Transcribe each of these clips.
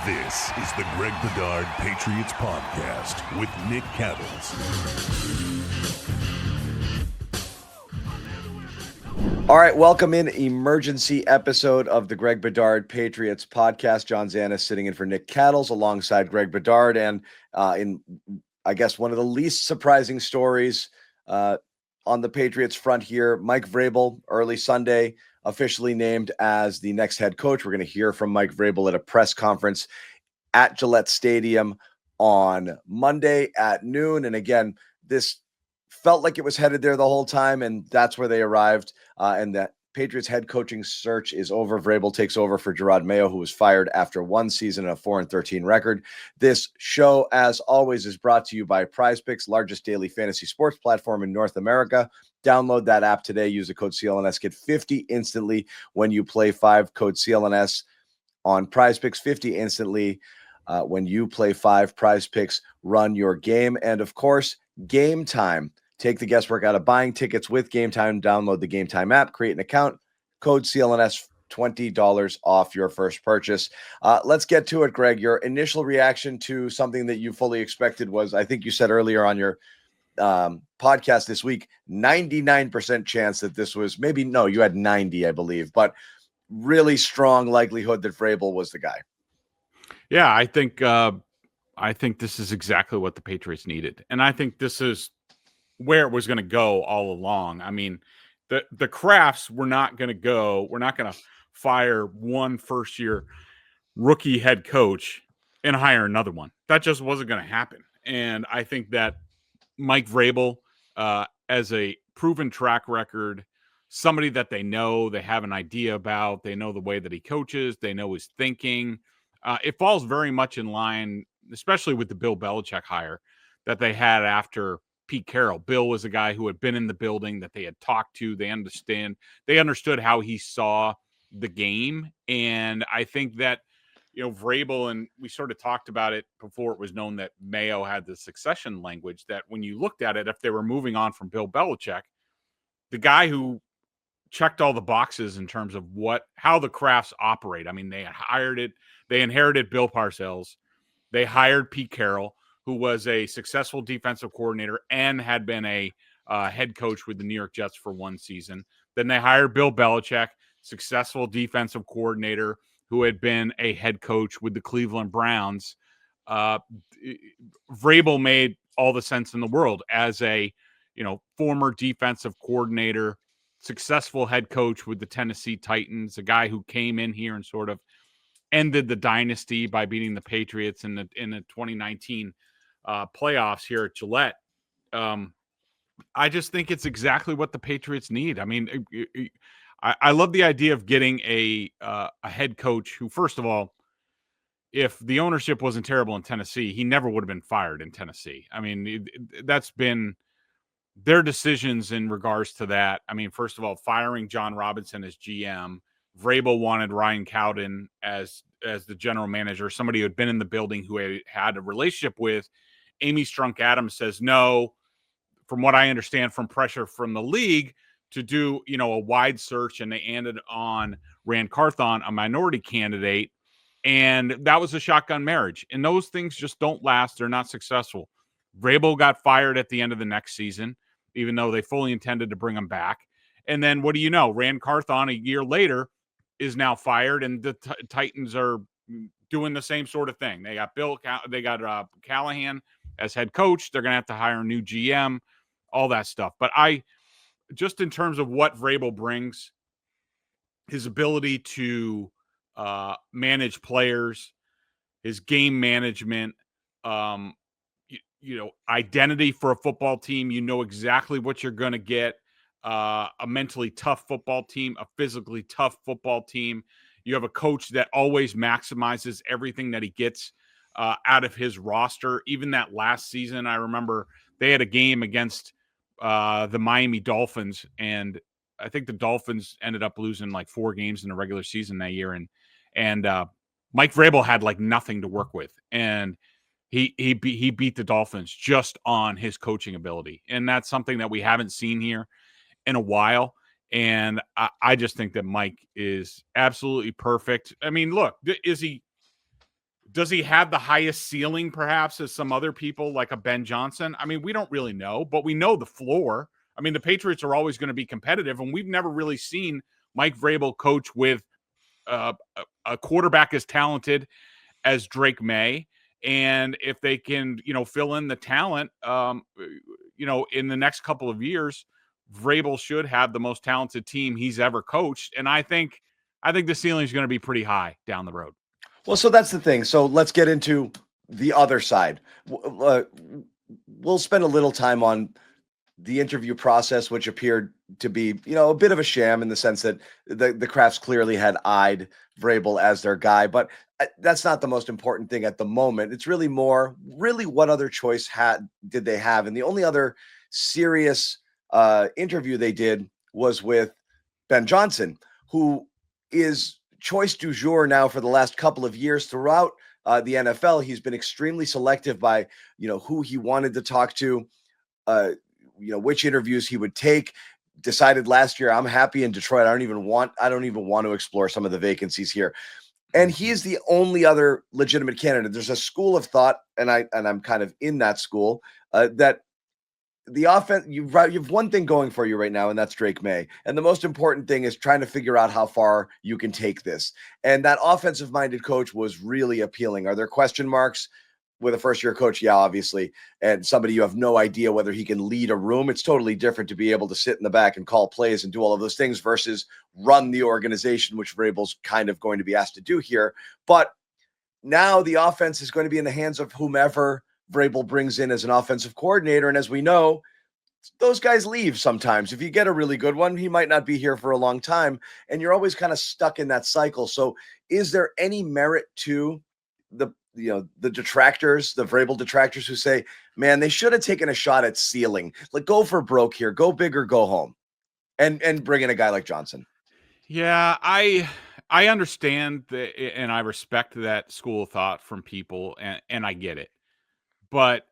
This is the Greg Bedard Patriots podcast with Nick Caddles. All right, welcome in emergency episode of the Greg Bedard Patriots podcast. John Zannis sitting in for Nick Caddles alongside Greg Bedard. And in, I guess, one of the least surprising stories on the Patriots front here, Mike Vrabel, early Sunday, officially named as the next head coach. We're going to hear from Mike Vrabel at a press conference at Gillette Stadium on Monday at noon. And again, this felt like it was headed there the whole time, and that's where they arrived. And that Patriots head coaching search is over. Vrabel takes over for Jerod Mayo, who was fired after one season and a 4-13 record. This show, as always, is brought to you by PrizePicks, largest daily fantasy sports platform in North America. Download that app today. Use the code CLNS. Get 50 instantly when you play 5. Code CLNS on PrizePicks. 50 instantly when you play 5. PrizePicks, run your game. And, of course, Game Time. Take the guesswork out of buying tickets with Game Time. Download the Game Time app. Create an account. Code CLNS, $20 off your first purchase. Let's get to it, Greg. Your initial reaction to something that you fully expected was, I think you said earlier on your podcast this week, 99% chance that this was you had 90, I believe, but really strong likelihood that Vrabel was the guy. Yeah, I think this is exactly what the Patriots needed. And I think this is where it was going to go all along. I mean, the Crafts were not going to go. We're not going to fire one first-year rookie head coach and hire another one. That just wasn't going to happen. And I think that Mike Vrabel, as a proven track record, somebody that they know, they have an idea about, they know the way that he coaches, they know his thinking. It falls very much in line, especially with the Bill Belichick hire that they had after Pete Carroll. Bill was a guy who had been in the building, that they had talked to. They understood how he saw the game. And I think that, Vrabel, and we sort of talked about it before it was known that Mayo had the succession language, that when you looked at it, if they were moving on from Bill Belichick, the guy who checked all the boxes in terms of how the Crafts operate. I mean, they inherited Bill Parcells. They hired Pete Carroll, who was a successful defensive coordinator and had been a head coach with the New York Jets for one season. Then they hired Bill Belichick, successful defensive coordinator who had been a head coach with the Cleveland Browns. Vrabel made all the sense in the world as a, former defensive coordinator, successful head coach with the Tennessee Titans, a guy who came in here and sort of ended the dynasty by beating the Patriots in the 2019 playoffs here at Gillette. I just think it's exactly what the Patriots need. I mean, I love the idea of getting a head coach who, first of all, if the ownership wasn't terrible in Tennessee, he never would have been fired in Tennessee. I mean, that's been their decisions in regards to that. I mean, first of all, firing John Robinson as GM. Vrabel wanted Ryan Cowden as the general manager, somebody who had been in the building, who had a relationship with. Amy Strunk Adams says no, from what I understand, from pressure from the league to do, a wide search, and they ended on Rand Carthon, a minority candidate, and that was a shotgun marriage. And those things just don't last. They're not successful. Vrabel got fired at the end of the next season, even though they fully intended to bring him back. And then what do you know? Rand Carthon, a year later, is now fired, and the Titans are doing the same sort of thing. They got Callahan as head coach. They're going to have to hire a new GM, all that stuff. But just in terms of what Vrabel brings, his ability to manage players, his game management, identity for a football team. You know exactly what you're going to get. A mentally tough football team, a physically tough football team. You have a coach that always maximizes everything that he gets out of his roster. Even that last season, I remember they had a game against the Miami Dolphins, and I think the Dolphins ended up losing like 4 games in the regular season that year. And Mike Vrabel had like nothing to work with, and he beat the Dolphins just on his coaching ability, and that's something that we haven't seen here in a while. And I just think that Mike is absolutely perfect. I mean, look, Does he have the highest ceiling, perhaps, as some other people like a Ben Johnson? I mean, we don't really know, but we know the floor. I mean, the Patriots are always going to be competitive, and we've never really seen Mike Vrabel coach with a quarterback as talented as Drake May. And if they can, fill in the talent, in the next couple of years, Vrabel should have the most talented team he's ever coached. And I think the ceiling is going to be pretty high down the road. Well, so that's the thing. So let's get into the other side. We'll spend a little time on the interview process, which appeared to be, a bit of a sham in the sense that the Crafts clearly had eyed Vrabel as their guy, but that's not the most important thing at the moment. It's really more, what other choice did they have? And the only other serious interview they did was with Ben Johnson, who is choice du jour now for the last couple of years throughout the NFL. He's been extremely selective by, who he wanted to talk to, which interviews he would take. Decided last year, I'm happy in Detroit. I don't even want to explore some of the vacancies here. And he is the only other legitimate candidate. There's a school of thought, and I'm kind of in that school, that the offense, you've one thing going for you right now, and that's Drake May. And the most important thing is trying to figure out how far you can take this. And that offensive-minded coach was really appealing. Are there question marks with a first-year coach? Yeah, obviously. And somebody you have no idea whether he can lead a room. It's totally different to be able to sit in the back and call plays and do all of those things versus run the organization, which Vrabel's kind of going to be asked to do here. But now the offense is going to be in the hands of whomever Vrabel brings in as an offensive coordinator. And as we know, those guys leave sometimes. If you get a really good one, he might not be here for a long time. And you're always kind of stuck in that cycle. So is there any merit to the detractors, the Vrabel detractors who say, man, they should have taken a shot at ceiling, like go for broke here, go big or go home, and bring in a guy like Johnson? Yeah, I understand that, and I respect that school of thought from people, and I get it. But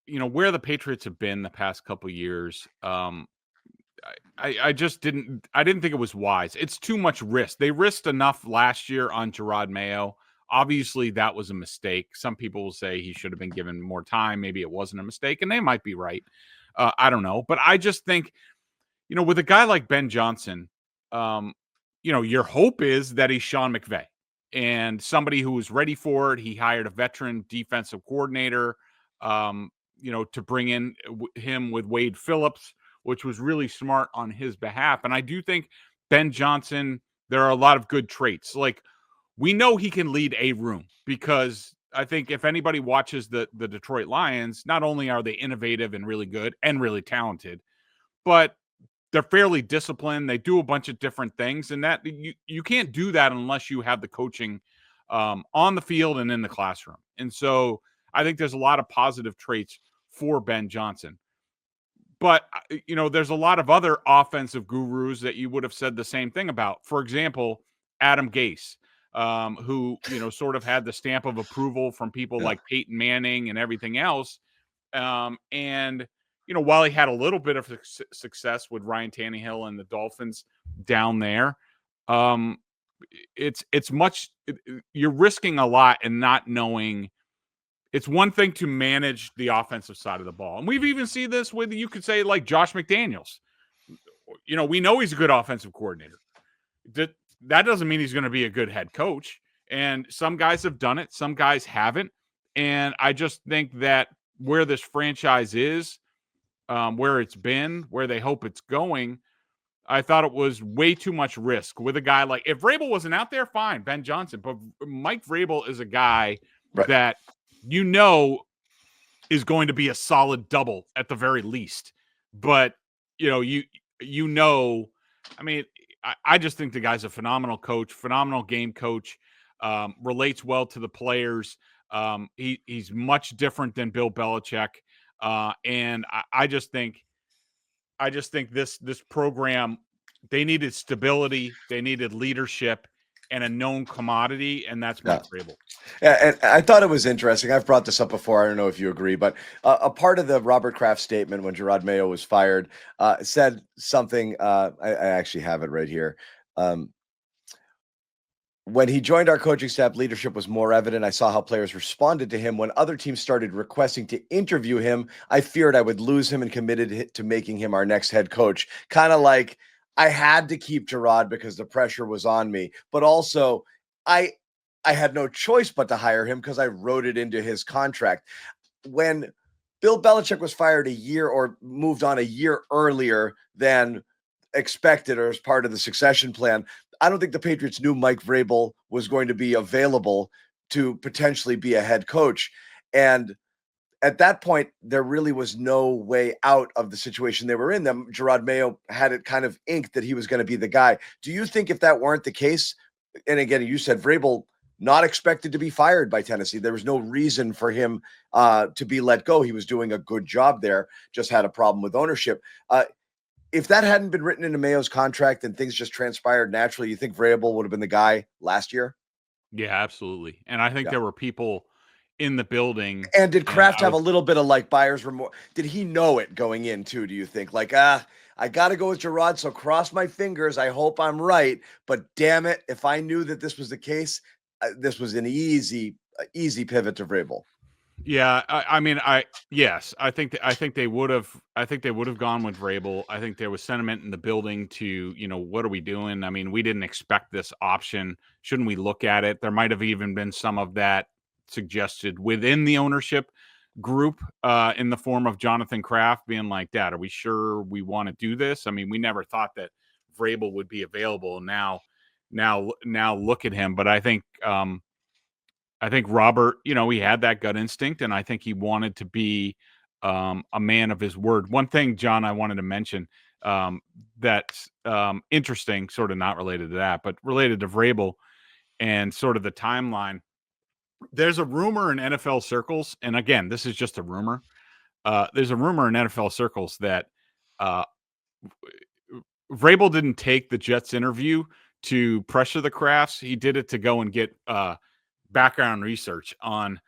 where the Patriots have been the past couple of years, I just didn't think it was wise. It's too much risk. They risked enough last year on Jerod Mayo. Obviously, that was a mistake. Some people will say he should have been given more time. Maybe it wasn't a mistake, and they might be right. I don't know. But I just think, with a guy like Ben Johnson, your hope is that he's Sean McVay and somebody who was ready for it. He hired a veteran defensive coordinator, to bring in him with Wade Phillips, which was really smart on his behalf. And I do think Ben Johnson, there are a lot of good traits. Like, we know he can lead a room because I think if anybody watches the Detroit Lions, not only are they innovative and really good and really talented, but they're fairly disciplined. They do a bunch of different things, and that you can't do that unless you have the coaching on the field and in the classroom. And so I think there's a lot of positive traits for Ben Johnson. But, there's a lot of other offensive gurus that you would have said the same thing about. For example, Adam Gase, who, sort of had the stamp of approval from people like Peyton Manning and everything else. And, while he had a little bit of success with Ryan Tannehill and the Dolphins down there, you're risking a lot and not knowing. It's one thing to manage the offensive side of the ball. And we've even seen this with, you could say, like Josh McDaniels. We know he's a good offensive coordinator. That doesn't mean he's going to be a good head coach. And some guys have done it. Some guys haven't. And I just think that where this franchise is, where it's been, where they hope it's going, I thought it was way too much risk with a guy like, if Vrabel wasn't out there, fine, Ben Johnson. But Mike Vrabel is a guy that is going to be a solid double at the very least. But, I mean, I just think the guy's a phenomenal coach, phenomenal game coach, relates well to the players. He's much different than Bill Belichick. And I just think this program, they needed stability, they needed leadership, and a known commodity, and that's Mike Vrabel. Yeah, and I thought it was interesting. I've brought this up before. I don't know if you agree, but a part of the Robert Kraft statement when Jerod Mayo was fired said something. I actually have it right here. When he joined our coaching staff, leadership was more evident. I saw how players responded to him. When other teams started requesting to interview him, I feared I would lose him and committed to making him our next head coach. Kind of like I had to keep Jerod because the pressure was on me, but also I had no choice but to hire him because I wrote it into his contract. When Bill Belichick was fired a year or moved on a year earlier than expected or as part of the succession plan, I don't think the Patriots knew Mike Vrabel was going to be available to potentially be a head coach. And at that point, there really was no way out of the situation they were in. Jerod Mayo had it kind of inked that he was going to be the guy. Do you think if that weren't the case, and again, you said Vrabel not expected to be fired by Tennessee. There was no reason for him to be let go. He was doing a good job there, just had a problem with ownership. If that hadn't been written into Mayo's contract and things just transpired naturally, you think Vrabel would have been the guy last year? Yeah, absolutely. And I think there were people in the building. And did Kraft have a little bit of like buyer's remorse? Did he know it going in too, do you think? Like, I got to go with Jerod, so cross my fingers. I hope I'm right. But damn it, if I knew that this was the case, this was an easy pivot to Vrabel. Yeah, yes, I think they would have gone with Vrabel. I think there was sentiment in the building to, what are we doing? I mean, we didn't expect this option. Shouldn't we look at it? There might have even been some of that suggested within the ownership group in the form of Jonathan Kraft being like, Dad, are we sure we want to do this? I mean, we never thought that Vrabel would be available. Now look at him. But I think Robert, he had that gut instinct, and I think he wanted to be a man of his word. One thing, John, I wanted to mention that's interesting, sort of not related to that, but related to Vrabel and sort of the timeline. There's a rumor in NFL circles, and again, this is just a rumor. There's a rumor in NFL circles that Vrabel didn't take the Jets interview to pressure the Crafts. He did it to go and get background research on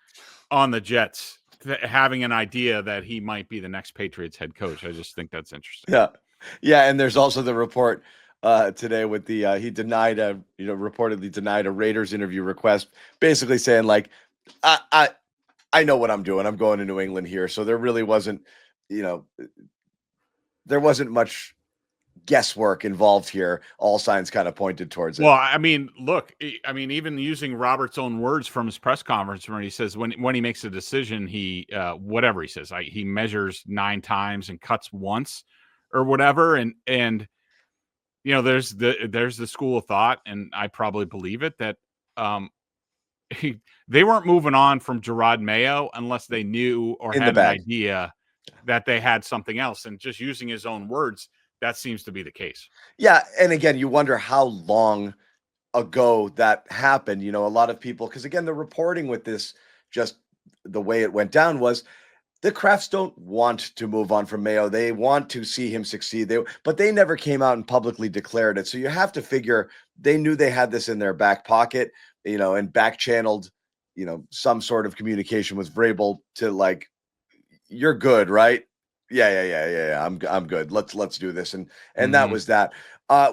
the Jets, having an idea that he might be the next Patriots head coach. I just think that's interesting. Yeah. And there's also the report today with the he denied reportedly denied a Raiders interview request, basically saying like, I know what I'm doing. I'm going to New England here. So there really wasn't, there wasn't much guesswork involved here. All signs kind of pointed towards it. Well, I mean, look, even using Robert's own words from his press conference where he says when he makes a decision, he whatever he says, he measures 9 times and cuts once or whatever. And there's the school of thought, and I probably believe it, that they weren't moving on from Jerod Mayo unless they knew or had an idea that they had something else. And just using his own words, that seems to be the case. Yeah. And again, you wonder how long ago that happened. A lot of people, because again, the reporting with this, just the way it went down, was the Crafts don't want to move on from Mayo. They want to see him succeed. But they never came out and publicly declared it. So you have to figure they knew they had this in their back pocket, and back channeled, some sort of communication with Vrabel to like, you're good, right? Yeah. I'm good. Let's do this. And that was that,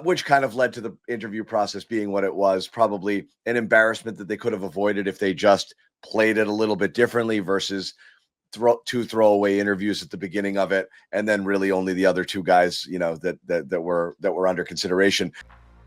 which kind of led to the interview process being what it was. Probably an embarrassment that they could have avoided if they just played it a little bit differently versus two throwaway interviews at the beginning of it, and then really only the other 2 guys, that were under consideration.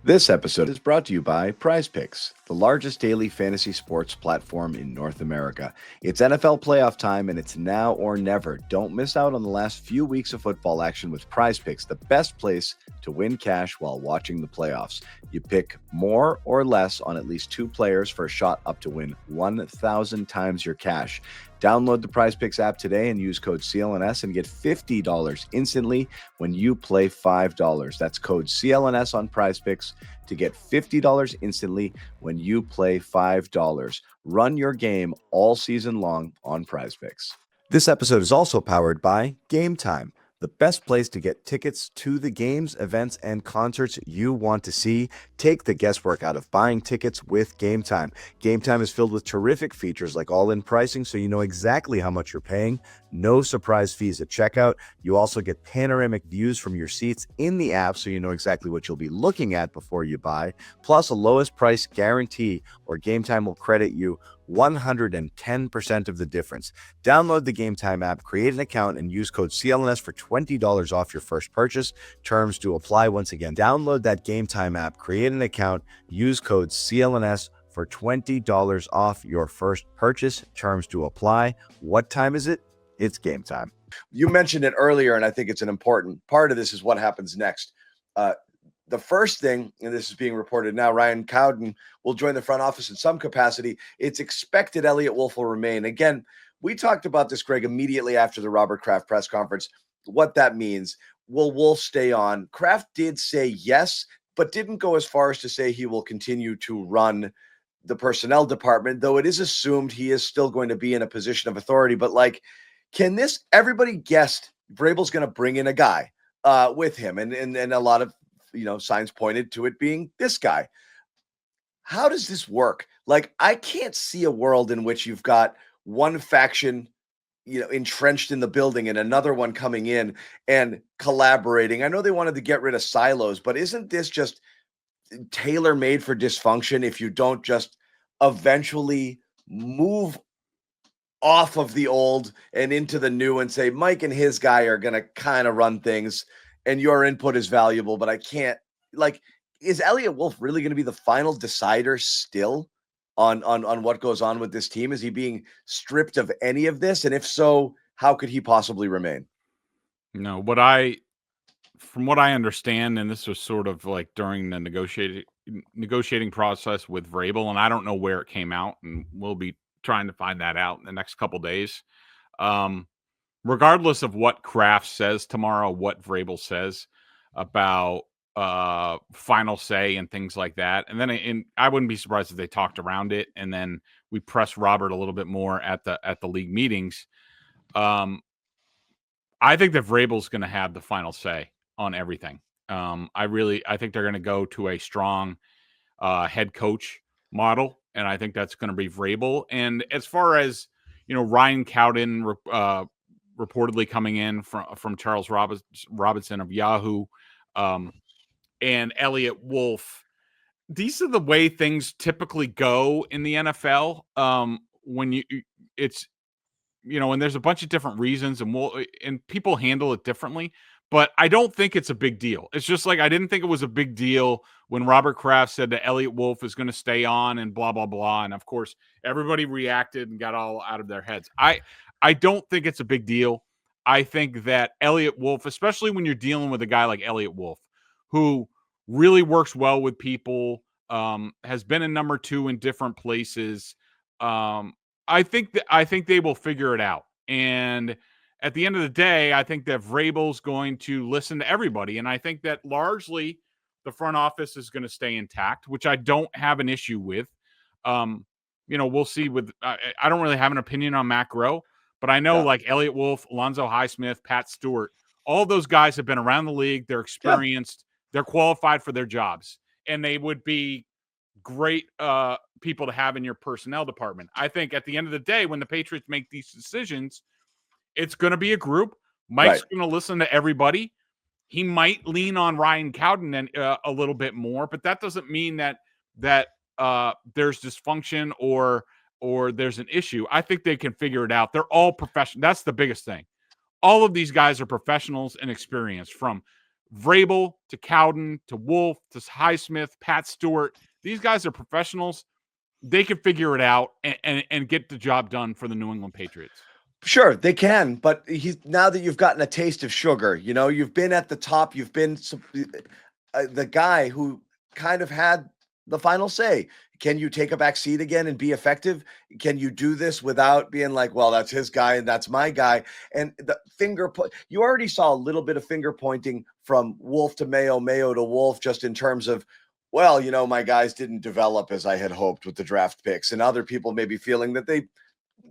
This episode is brought to you by Prize Picks, the largest daily fantasy sports platform in North America. It's NFL playoff time, and it's now or never. Don't miss out on the last few weeks of football action with Prize Picks, the best place to win cash while watching the playoffs. You pick more or less on at least 2 players for a shot up to win 1,000 times your cash. Download the Prize Picks app today and use code CLNS and get $50 instantly when you play $5. That's code CLNS on Prize Picks to get $50 instantly when you play $5. Run your game all season long on Prize Picks. This episode is also powered by Game Time, the best place to get tickets to the games, events, and concerts you want to see. Take the guesswork out of buying tickets with Game Time. Game Time is filled with terrific features like all-in pricing, so you know exactly how much you're paying. No surprise fees at checkout. You also get panoramic views from your seats in the app, so you know exactly what you'll be looking at before you buy. Plus, a lowest price guarantee, or Game Time will credit you 110% of the difference. Download the Game Time app, create an account, and use code CLNS for $20 off your first purchase. Terms do apply. Once again, download that Game Time app, create an account, use code CLNS for $20 off your first purchase. Terms do apply. What time is it? It's game time. You mentioned it earlier, and I think it's an important part of this is what happens next. The first thing, and this is being reported now, Ryan Cowden will join the front office in some capacity. It's expected Elliott Wolf will remain. Again, we talked about this, Greg, immediately after the Robert Kraft press conference, what that means. Will Wolf stay on? Kraft did say yes, but didn't go as far as to say he will continue to run the personnel department, though it is assumed he is still going to be in a position of authority. But can this, everybody guessed Vrabel's going to bring in a guy with him, and a lot of signs pointed to it being this guy. How does this work? I can't see a world in which you've got one faction, entrenched in the building and another one coming in and collaborating. I know they wanted to get rid of silos, but isn't this just tailor-made for dysfunction if you don't just eventually move off of the old and into the new and say Mike and his guy are going to kind of run things and your input is valuable, but I can't, is Elliott Wolf really going to be the final decider still on what goes on with this team? Is he being stripped of any of this? And if so, how could he possibly remain? No, from what I understand, and this was sort of like during the negotiating process with Vrabel, and I don't know where it came out, and we'll be trying to find that out in the next couple days. Regardless of what Kraft says tomorrow, what Vrabel says about final say and things like that, and I wouldn't be surprised if they talked around it, and then we press Robert a little bit more at the league meetings. I think that Vrabel's going to have the final say on everything. I think they're going to go to a strong head coach model, and I think that's going to be Vrabel. And as far as Ryan Cowden reportedly coming in from Charles Robinson of Yahoo, and Elliott Wolf, these are the way things typically go in the NFL. When it's and there's a bunch of different reasons, and people handle it differently. But I don't think it's a big deal. It's just I didn't think it was a big deal when Robert Kraft said that Elliott Wolf is going to stay on and blah, blah, blah. And of course, everybody reacted and got all out of their heads. I don't think it's a big deal. I think that Elliott Wolf, especially when you're dealing with a guy like Elliott Wolf, who really works well with people, has been a number 2 in different places. I think they will figure it out. And at the end of the day, I think that Vrabel's going to listen to everybody. And I think that largely the front office is going to stay intact, which I don't have an issue with. We'll see I don't really have an opinion on Matt Groh, but I know Elliott Wolf, Alonzo Highsmith, Pat Stewart, all those guys have been around the league. They're experienced. They're qualified for their jobs, and they would be great people to have in your personnel department. I think at the end of the day, when the Patriots make these decisions, it's going to be a group. Mike's going to listen to everybody. He might lean on Ryan Cowden a little bit more, but that doesn't mean that there's dysfunction or there's an issue. I think they can figure it out. They're all professional. That's the biggest thing. All of these guys are professionals and experienced, from Vrabel to Cowden to Wolf to Highsmith, Pat Stewart. These guys are professionals. They can figure it out and get the job done for the New England Patriots. Sure, they can, but now that you've gotten a taste of sugar, you've been at the top, you've been the guy who kind of had the final say. Can you take a back seat again and be effective? Can you do this without being like, well, that's his guy and that's my guy? And the you already saw a little bit of finger pointing from Wolf to Mayo, Mayo to Wolf, just in terms of, well, my guys didn't develop as I had hoped with the draft picks, and other people may be feeling that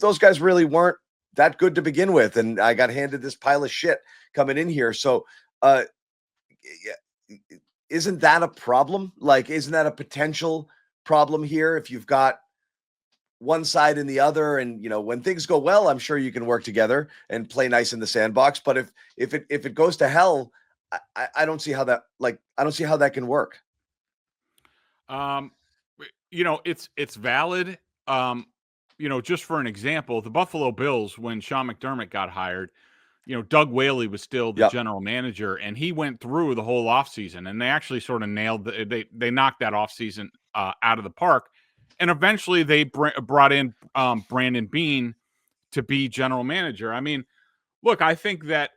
those guys really weren't that good to begin with, and I got handed this pile of shit coming in here. So, isn't that a problem? Like, isn't that a potential problem here if you've got one side and the other? And when things go well, I'm sure you can work together and play nice in the sandbox. But if it goes to hell, I don't see how that can work. It's valid. Just for an example, the Buffalo Bills, when Sean McDermott got hired, Doug Whaley was still the general manager, and he went through the whole offseason, and they actually sort of nailed they knocked that offseason out of the park. And eventually they brought in Brandon Beane to be general manager. I mean, look, I think that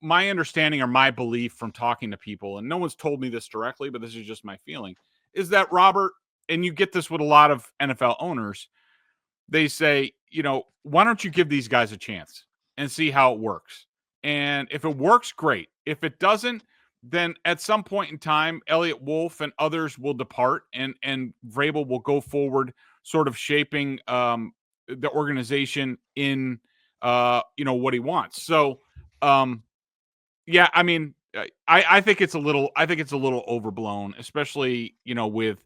my understanding or my belief from talking to people, and no one's told me this directly, but this is just my feeling, is that Robert, and you get this with a lot of NFL owners, they say, why don't you give these guys a chance and see how it works? And if it works, great. If it doesn't, then at some point in time, Elliott Wolf and others will depart, and Vrabel will go forward, sort of shaping the organization in what he wants. So, yeah, I mean, I think it's a little overblown, especially with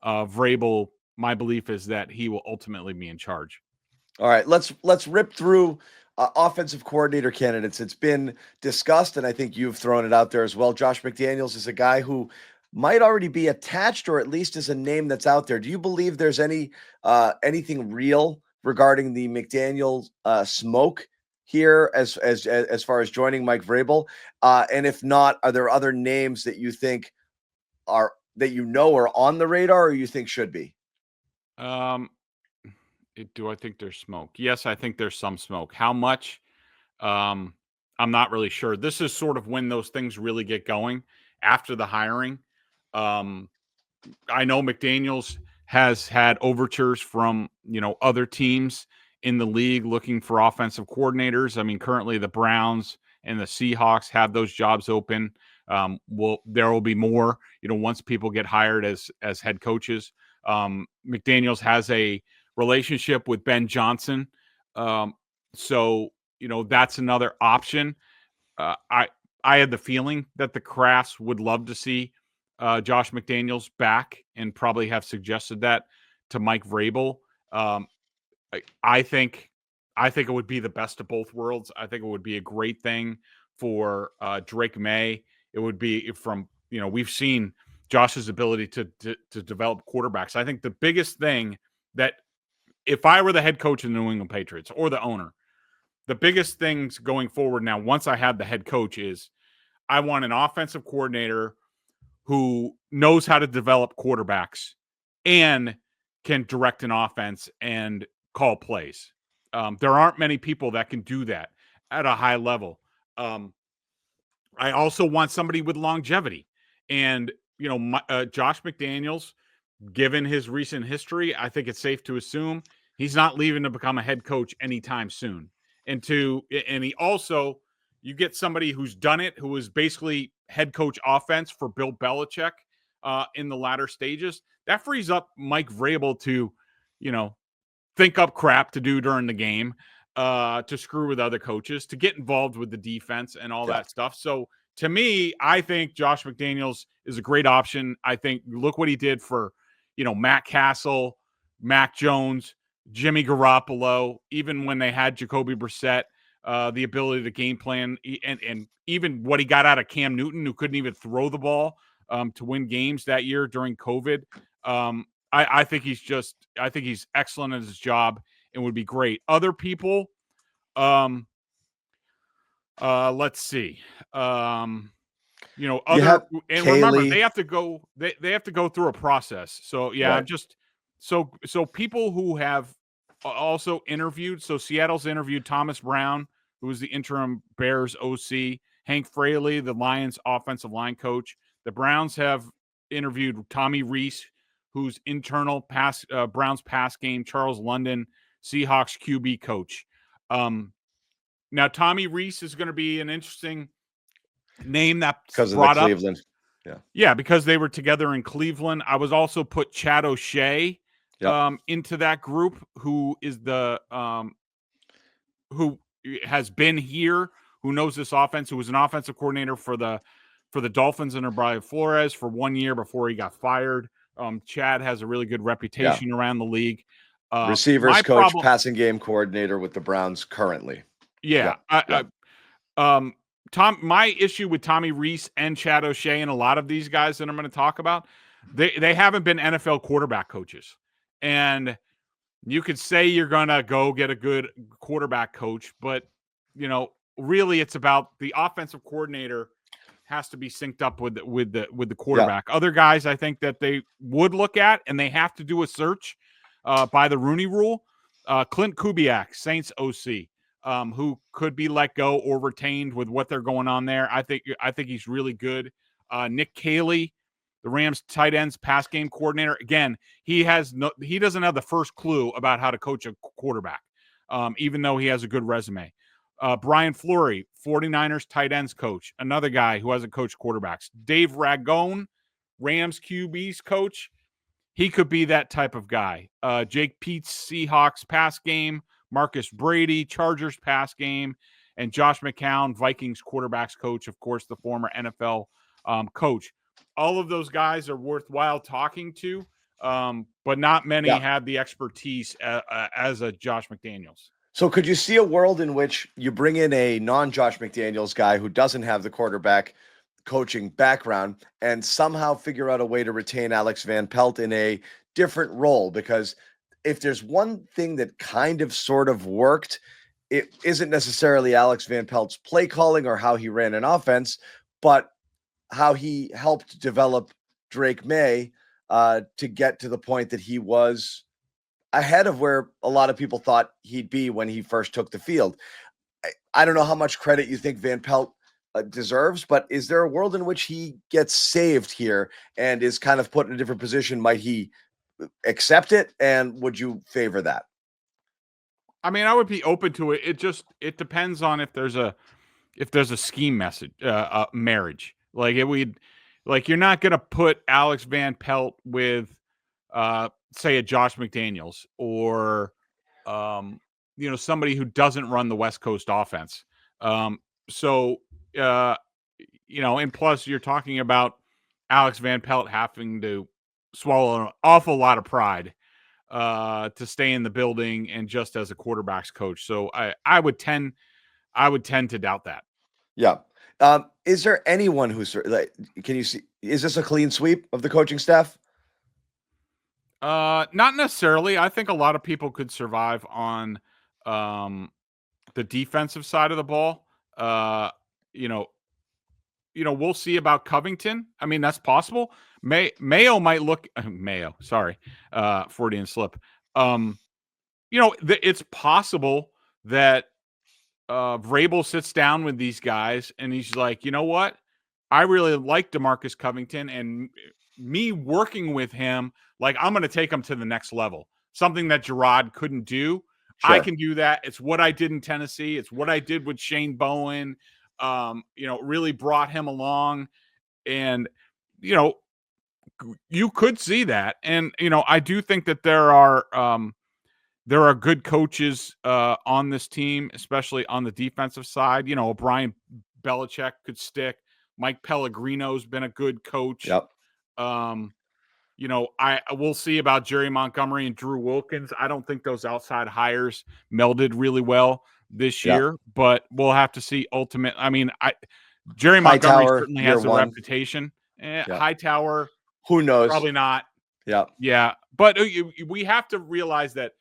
Vrabel. My belief is that he will ultimately be in charge. All right, let's rip through offensive coordinator candidates. It's been discussed, and I think you've thrown it out there as well. Josh McDaniels is a guy who might already be attached, or at least is a name that's out there. Do you believe there's anything real regarding the McDaniels smoke here as far as joining Mike Vrabel? And if not, are there other names that you think are on the radar, or you think should be? Do I think there's smoke? Yes, I think there's some smoke. How much? I'm not really sure. This is sort of when those things really get going after the hiring. I know McDaniels has had overtures from, other teams in the league looking for offensive coordinators. I mean, currently the Browns and the Seahawks have those jobs open. There will be more, once people get hired as head coaches. McDaniels has a relationship with Ben Johnson. So, that's another option. I had the feeling that the Crafts would love to see Josh McDaniels back, and probably have suggested that to Mike Vrabel. I think it would be the best of both worlds. I think it would be a great thing for Drake May. It would be we've seen Josh's ability to develop quarterbacks. I think the biggest thing that, if I were the head coach of the New England Patriots or the owner, the biggest things going forward now, once I have the head coach, is I want an offensive coordinator who knows how to develop quarterbacks and can direct an offense and call plays. There aren't many people that can do that at a high level. I also want somebody with longevity. And, Josh McDaniels, given his recent history, I think it's safe to assume he's not leaving to become a head coach anytime soon. And he also, you get somebody who's done it, who was basically head coach offense for Bill Belichick in the latter stages. That frees up Mike Vrabel to, think up crap to do during the game, to screw with other coaches, to get involved with the defense and all that stuff. So to me, I think Josh McDaniels is a great option. I think, look what he did for, Matt Castle, Mac Jones, Jimmy Garoppolo, even when they had Jacoby Brissett, the ability to game plan, and even what he got out of Cam Newton, who couldn't even throw the ball to win games that year during COVID. I think he's excellent at his job and would be great. Other people, let's see. Remember, they have to go. They have to go through a process. So yeah, right. So people who have also interviewed. So Seattle's interviewed Thomas Brown, who was the interim Bears OC. Hank Fraley, the Lions offensive line coach. The Browns have interviewed Tommy Rees, who's internal Browns pass game. Charles London, Seahawks QB coach. Now Tommy Rees is going to be an interesting name that's because brought of Cleveland. Yeah, because they were together in Cleveland. I was also put Chad O'Shea into that group, who is the who has been here, who knows this offense, who was an offensive coordinator for the Dolphins under Brian Flores for 1 year before he got fired. Chad has a really good reputation around the league. Receivers coach, passing game coordinator with the Browns currently. Yeah. My issue with Tommy Rees and Chad O'Shea and a lot of these guys that I'm going to talk about, they haven't been NFL quarterback coaches. And you could say you're going to go get a good quarterback coach, but, really it's about the offensive coordinator has to be synced up with the quarterback. Yeah. Other guys I think that they would look at, and they have to do a search by the Rooney Rule. Clint Kubiak, Saints OC, who could be let go or retained with what they're going on there. I think he's really good. Nick Caley, the Rams tight ends pass game coordinator. Again, he doesn't have the first clue about how to coach a quarterback, even though he has a good resume. Brian Fleury, 49ers tight ends coach, another guy who hasn't coached quarterbacks. Dave Ragone, Rams QB's coach. He could be that type of guy. Jake Peets, Seahawks pass game. Marcus Brady, Chargers pass game. And Josh McCown, Vikings quarterbacks coach, of course, the former NFL coach. All of those guys are worthwhile talking to, but not many have the expertise as a Josh McDaniels. So could you see a world in which you bring in a non-Josh McDaniels guy who doesn't have the quarterback coaching background and somehow figure out a way to retain Alex Van Pelt in a different role? Because if there's one thing that kind of sort of worked, it isn't necessarily Alex Van Pelt's play calling or how he ran an offense, but how he helped develop Drake May to get to the point that he was ahead of where a lot of people thought he'd be when he first took the field. I don't know how much credit you think Van Pelt deserves, but is there a world in which he gets saved here and is kind of put in a different position? Might he accept it? And would you favor that? I mean, I would be open to it. It depends on if there's a scheme message, marriage. Like you're not going to put Alex Van Pelt with, say a Josh McDaniels or, somebody who doesn't run the West Coast offense. And plus you're talking about Alex Van Pelt having to swallow an awful lot of pride to stay in the building and just as a quarterback's coach. So I would tend to doubt that. Yeah. Is there anyone who's can you see, is this a clean sweep of the coaching staff? Not necessarily. I think a lot of people could survive on the defensive side of the ball. We'll see about Covington. I mean, that's possible. Mayo might look Mayo. Sorry, Freudian slip. It's possible that Vrabel sits down with these guys and he's like, you know what? I really like DeMarcus Covington, and me working with him, like I'm going to take him to the next level. Something that Jerod couldn't do. Sure. I can do that. It's what I did in Tennessee. It's what I did with Shane Bowen. Really brought him along, and you could see that. And I do think that there are good coaches on this team, especially on the defensive side. Brian Belichick could stick. Mike Pellegrino's been a good coach. Yep. We'll see about Jerry Montgomery and Drew Wilkins. I don't think those outside hires melded really well this year, but we'll have to see. Jerry Montgomery certainly has a reputation. Hightower, who knows? Probably not. Yeah. But we have to realize that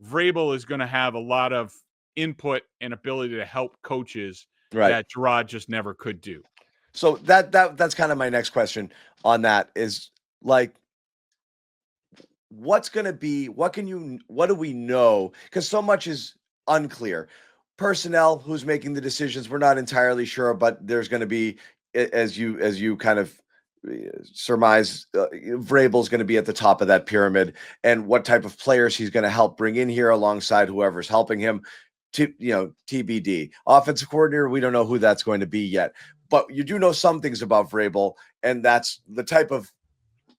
Vrabel is going to have a lot of input and ability to help coaches that Jerod just never could do. So that's kind of my next question on that is like, what do we know? Because so much is unclear. Personnel, who's making the decisions, we're not entirely sure, but there's going to be, as you kind of surmise, Vrabel's going to be at the top of that pyramid, and what type of players he's going to help bring in here alongside whoever's helping him. TBD. Offensive coordinator, we don't know who that's going to be yet, but you do know some things about Vrabel, and that's the type of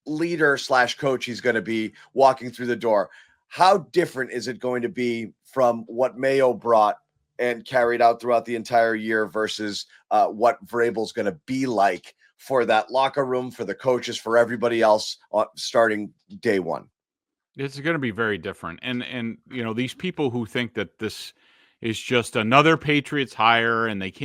leader / coach he's going to be walking through the door. How different is it going to be from what Mayo brought and carried out throughout the entire year versus what Vrabel's going to be like for that locker room, for the coaches, for everybody else starting day one? It's going to be very different. And these people who think that this is just another Patriots hire and it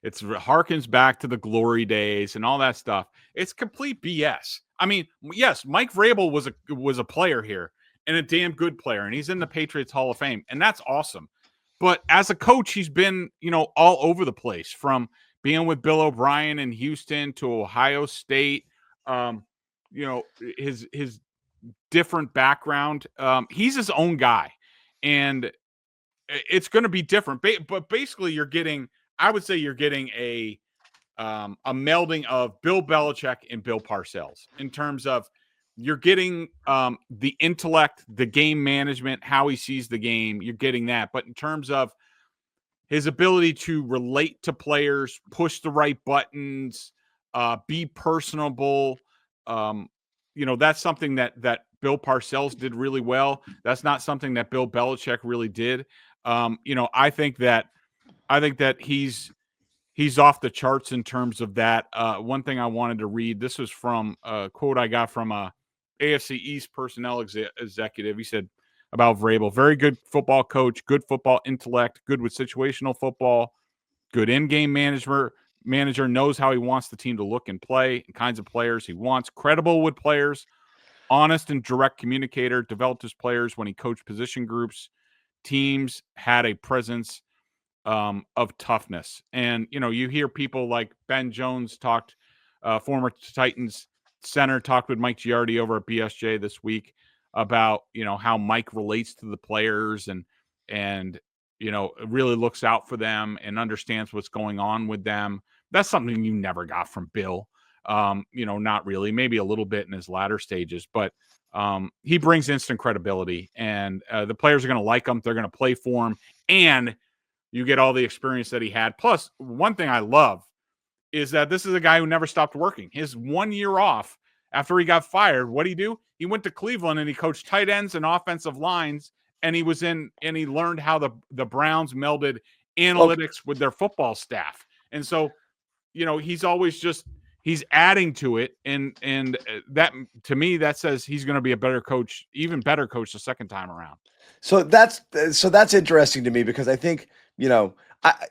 harkens back to the glory days and all that stuff. It's complete BS. I mean, yes, Mike Vrabel was a player here and a damn good player, and he's in the Patriots Hall of Fame, and that's awesome. But as a coach, he's been, all over the place, from being with Bill O'Brien in Houston to Ohio State. His different background. He's his own guy, and it's going to be different. But basically, I would say you're getting a melding of Bill Belichick and Bill Parcells in terms of you're getting the intellect, the game management, how he sees the game. You're getting that. But in terms of his ability to relate to players, push the right buttons, be personable, that's something that Bill Parcells did really well. That's not something that Bill Belichick really did. I think that he's off the charts in terms of that. One thing I wanted to read, this was from a quote I got from a AFC East personnel executive. He said about Vrabel: very good football coach, good football intellect, good with situational football, good in-game manager, knows how he wants the team to look and play and kinds of players he wants, credible with players, honest and direct communicator, developed his players when he coached position groups, teams, had a presence of toughness. And, you hear people like Ben Jones former Titans center, talked with Mike Giardi over at BSJ this week about, how Mike relates to the players and really looks out for them and understands what's going on with them. That's something you never got from Bill. Not really, maybe a little bit in his latter stages, but he brings instant credibility, and the players are going to like him. They're going to play for him, and you get all the experience that he had. Plus, one thing I love is that this is a guy who never stopped working. His 1 year off after he got fired, what did he do? He went to Cleveland and he coached tight ends and offensive lines, and he learned how the Browns melded analytics with their football staff. And so, he's always he's adding to it. And that, to me, that says he's going to be a better coach, even better coach the second time around. So that's interesting to me, because I think,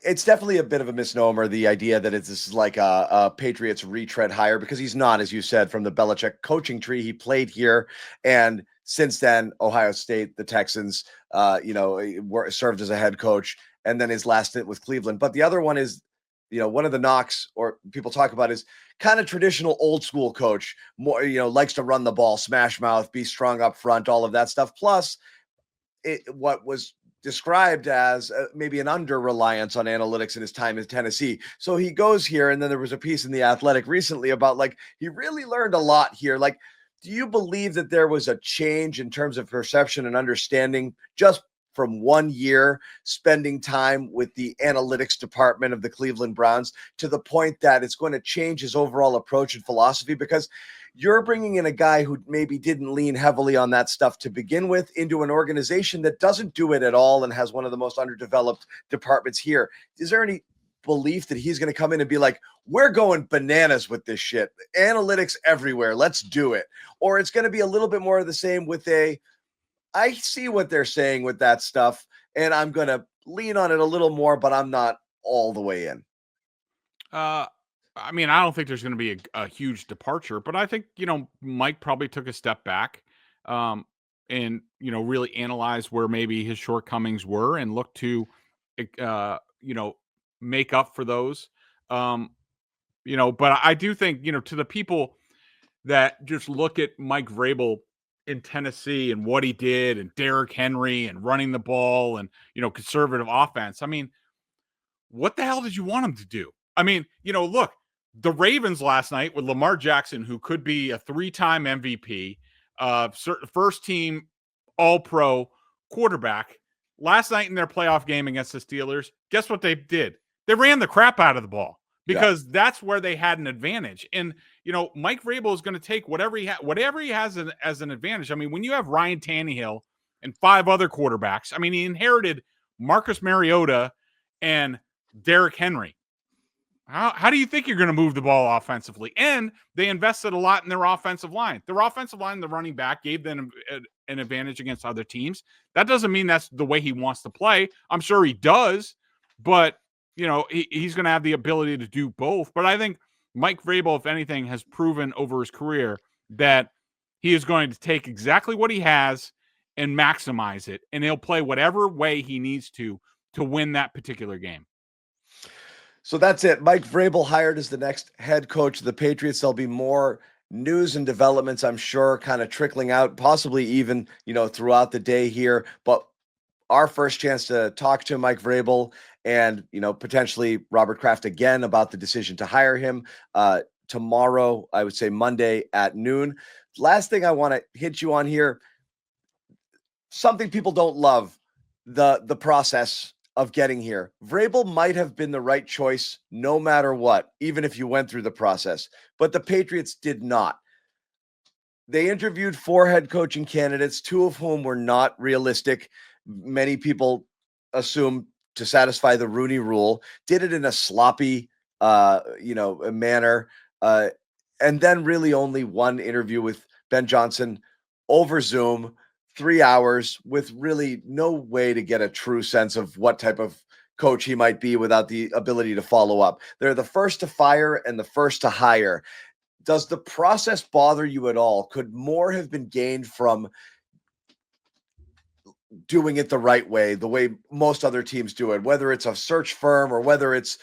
it's definitely a bit of a misnomer, the idea that this is like a Patriots retread hire, because he's not, as you said, from the Belichick coaching tree. He played here, and since then, Ohio State, the Texans, served as a head coach, and then his last stint with Cleveland. But the other one is, one of the knocks or people talk about is kind of traditional old school coach, more, likes to run the ball, smash mouth, be strong up front, all of that stuff. Plus, what was described as maybe an under-reliance on analytics in his time in Tennessee. So he goes here, and then there was a piece in The Athletic recently about, he really learned a lot here. Do you believe that there was a change in terms of perception and understanding just from 1 year spending time with the analytics department of the Cleveland Browns to the point that it's going to change his overall approach and philosophy? Because you're bringing in a guy who maybe didn't lean heavily on that stuff to begin with into an organization that doesn't do it at all and has one of the most underdeveloped departments here. Is there any belief that he's going to come in and be like, we're going bananas with this shit, analytics everywhere, let's do it? Or it's going to be a little bit more of the same with I see what they're saying with that stuff, and I'm going to lean on it a little more, but I'm not all the way in? I don't think there's going to be a huge departure, but I think, Mike probably took a step back and, really analyzed where maybe his shortcomings were and looked to, make up for those. But I do think, to the people that just look at Mike Vrabel in Tennessee and what he did, and Derrick Henry and running the ball and, conservative offense. What the hell did you want him to do? Look, the Ravens last night with Lamar Jackson, who could be a 3-time MVP, first team All-Pro quarterback, last night in their playoff game against the Steelers, guess what they did? They ran the crap out of the ball, because that's where they had an advantage. And, Mike Vrabel is going to take whatever he has as an advantage. When you have Ryan Tannehill and 5 other quarterbacks, he inherited Marcus Mariota and Derrick Henry. How do you think you're going to move the ball offensively? And they invested a lot in their offensive line. Their offensive line, the running back, gave them an advantage against other teams. That doesn't mean that's the way he wants to play. I'm sure he does, but he's going to have the ability to do both. But I think Mike Vrabel, if anything, has proven over his career that he is going to take exactly what he has and maximize it, and he'll play whatever way he needs to win that particular game. So that's it. Mike Vrabel hired as the next head coach of the Patriots. There'll be more news and developments, I'm sure, kind of trickling out, possibly even, throughout the day here. But our first chance to talk to Mike Vrabel and, potentially Robert Kraft again about the decision to hire him tomorrow, I would say Monday at noon. Last thing I want to hit you on here, something people don't love, the process of getting here. Vrabel might have been the right choice no matter what, even if you went through the process, but the Patriots did not. They interviewed 4 head coaching candidates, 2 of whom were not realistic. Many people assume to satisfy the Rooney Rule, did it in a sloppy, manner. And then really only one interview with Ben Johnson over Zoom, 3 hours, with really no way to get a true sense of what type of coach he might be without the ability to follow up. They're the first to fire and the first to hire. Does the process bother you at all? Could more have been gained from doing it the right way, the way most other teams do it, whether it's a search firm or whether it's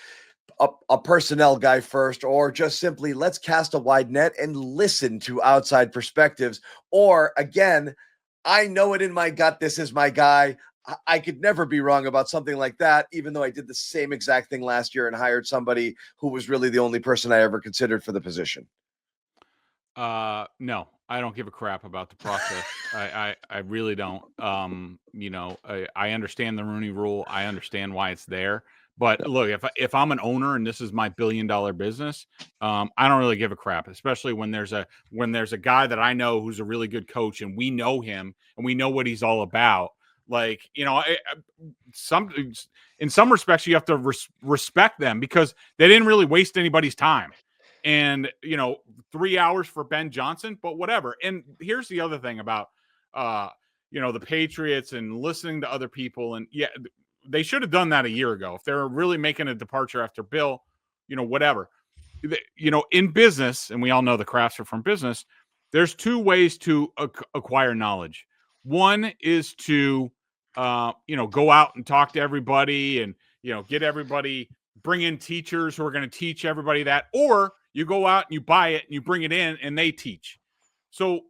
a personnel guy first, or just simply let's cast a wide net and listen to outside perspectives? Or again, I know it in my gut, this is my guy. I could never be wrong about something like that, even though I did the same exact thing last year and hired somebody who was really the only person I ever considered for the position. No, I don't give a crap about the process. I really don't. I understand the Rooney Rule. I understand why it's there. But look, if I'm an owner and this is my $1 billion business, I don't really give a crap, especially when there's a guy that I know who's a really good coach and we know him and we know what he's all about. Like, in some respects, you have to respect them because they didn't really waste anybody's time. And 3 hours for Ben Johnson, but whatever. And here's the other thing about the Patriots and listening to other people, and they should have done that a year ago. If they're really making a departure after Bill, whatever. In business, and we all know the Crafts are from business, there's 2 ways to acquire knowledge. One is to go out and talk to everybody and get everybody, bring in teachers who are going to teach everybody that, or you go out and you buy it and you bring it in and they teach. So,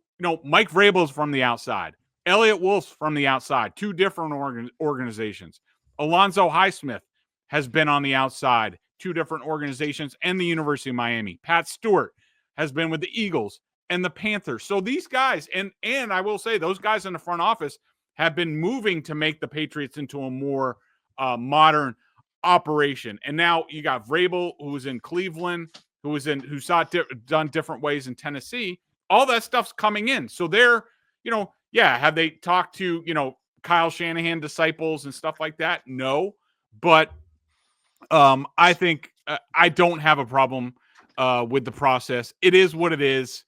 Mike Vrabel is from the outside. Elliott Wolf's from the outside. 2 different organizations. Alonzo Highsmith has been on the outside, 2 different organizations, and the University of Miami. Pat Stewart has been with the Eagles and the Panthers. So these guys, and I will say those guys in the front office have been moving to make the Patriots into a more modern operation. And now you got Vrabel, who's in Cleveland, who saw it done different ways in Tennessee. All that stuff's coming in. So they're, have they talked to, Kyle Shanahan disciples and stuff like that? No. But I think I don't have a problem with the process. It is what it is.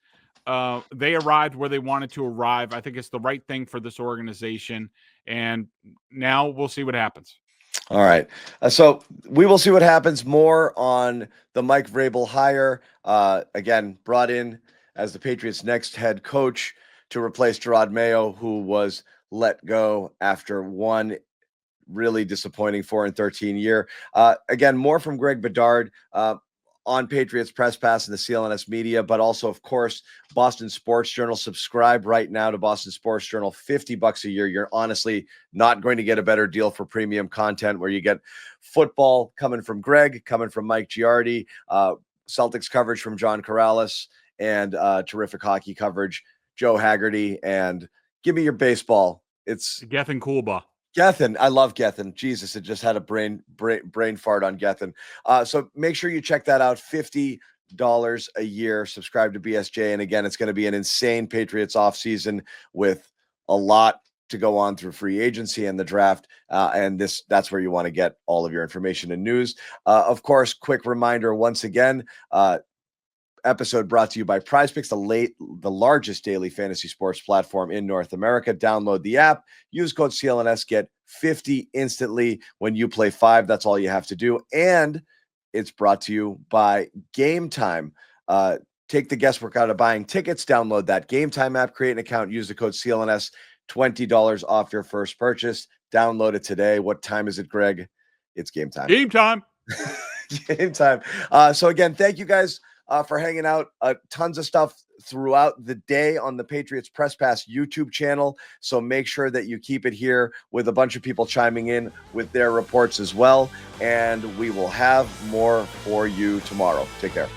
They arrived where they wanted to arrive. I think it's the right thing for this organization. And now we'll see what happens. All right. So we will see what happens. More on the Mike Vrabel hire. Again, brought in as the Patriots' next head coach to replace Jerod Mayo, who was let go after one really disappointing 4-13 year. Again, more from Greg Bedard on Patriots Press Pass and the CLNS Media, but also, of course, Boston Sports Journal. Subscribe right now to Boston Sports Journal, $50 a year. You're honestly not going to get a better deal for premium content, where you get football coming from Greg, coming from Mike Giardi, Celtics coverage from John Corrales, and terrific hockey coverage, Joe Haggerty, and give me your baseball. It's Gethin Coolba. Gethin. I love Gethin. Jesus, it just had a brain fart on Gethin. So make sure you check that out. $50 a year. Subscribe to BSJ. And again, it's going to be an insane Patriots offseason with a lot to go on through free agency and the draft. And that's where you want to get all of your information and news. Of course, quick reminder once again, episode brought to you by PrizePicks, the largest daily fantasy sports platform in North America. Download the app, use code CLNS, get 50 instantly when you play 5. That's all you have to do. And it's brought to you by Game Time. Take the guesswork out of buying tickets. Download that Game Time app, create an account, use the code CLNS, $20 off your first purchase. Download it today. What time is it, Greg? It's game time. Game time. Game time. So again, thank you guys for hanging out. Tons of stuff throughout the day on the Patriots Press Pass YouTube channel. So make sure that you keep it here with a bunch of people chiming in with their reports as well. And we will have more for you tomorrow. Take care.